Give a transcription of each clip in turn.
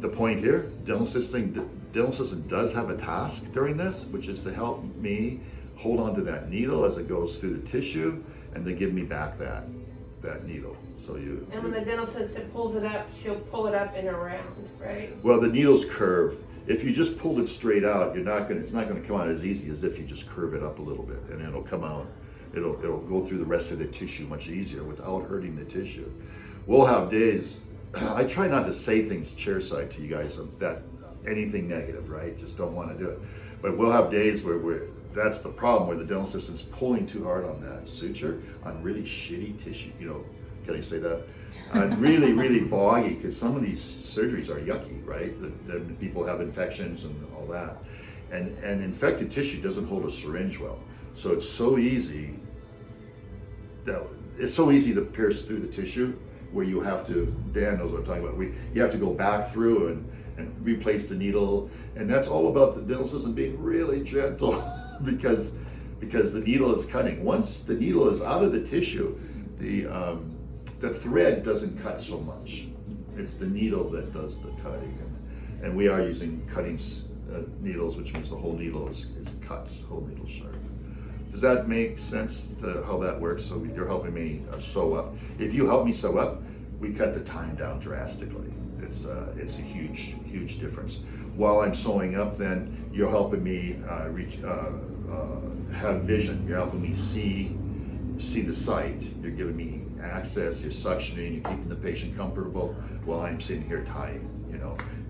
the point here, dental assistant does have a task during this, which is to help me hold on to that needle as it goes through the tissue, and then give me back that needle. So you. And when the dental assistant pulls it up, she'll pull it up and around, right? Well, the needle's curved. If you just pulled it straight out, it's not gonna come out as easy as if you just curve it up a little bit, and it'll come out. It'll go through the rest of the tissue much easier without hurting the tissue. We'll have days. I try not to say things chairside to you guys that anything negative, right? Just don't want to do it. But we'll have days where that's the problem, where the dental assistant's pulling too hard on that suture on really shitty tissue. Can I say that? Really, really boggy, because some of these surgeries are yucky, right? The people have infections and all that. And infected tissue doesn't hold a syringe well. So it's so easy to pierce through the tissue, where you have to, Dan knows what I'm talking about, you have to go back through and replace the needle. And that's all about the dental assistant being really gentle because the needle is cutting. Once the needle is out of the tissue, the thread doesn't cut so much. It's the needle that does the cutting. And we are using cutting needles, which means the whole needle is cuts, whole needle sharp. Does that make sense to how that works? So you're helping me sew up. If you help me sew up, we cut the time down drastically. It's a huge difference. While I'm sewing up, then you're helping me have vision. You're helping me see the site. You're giving me access. You're suctioning. You're keeping the patient comfortable while I'm sitting here tying.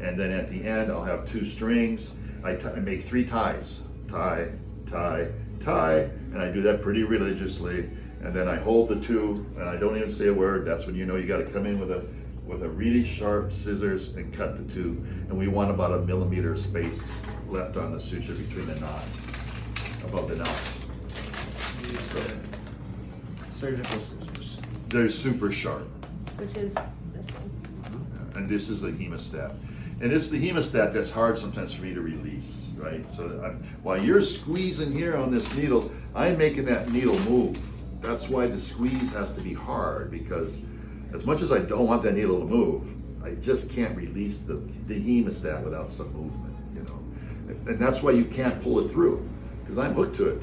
And then at the end, I'll have 2 strings. I make 3 ties. Tie, tie, tie, and I do that pretty religiously. And then I hold the 2, and I don't even say a word. That's when you know you got to come in with a really sharp scissors and cut the 2. And we want about 1 millimeter space left on the suture between the knot, above the knot. Surgical scissors. They're super sharp. Which is this one. And this is the hemostat. And it's the hemostat that's hard sometimes for me to release, right? So while you're squeezing here on this needle, I'm making that needle move. That's why the squeeze has to be hard, because as much as I don't want that needle to move, I just can't release the hemostat without some movement, And that's why you can't pull it through, because I'm hooked to it.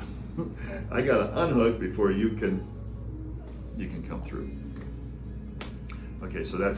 I gotta unhook before you can come through. Okay, so that's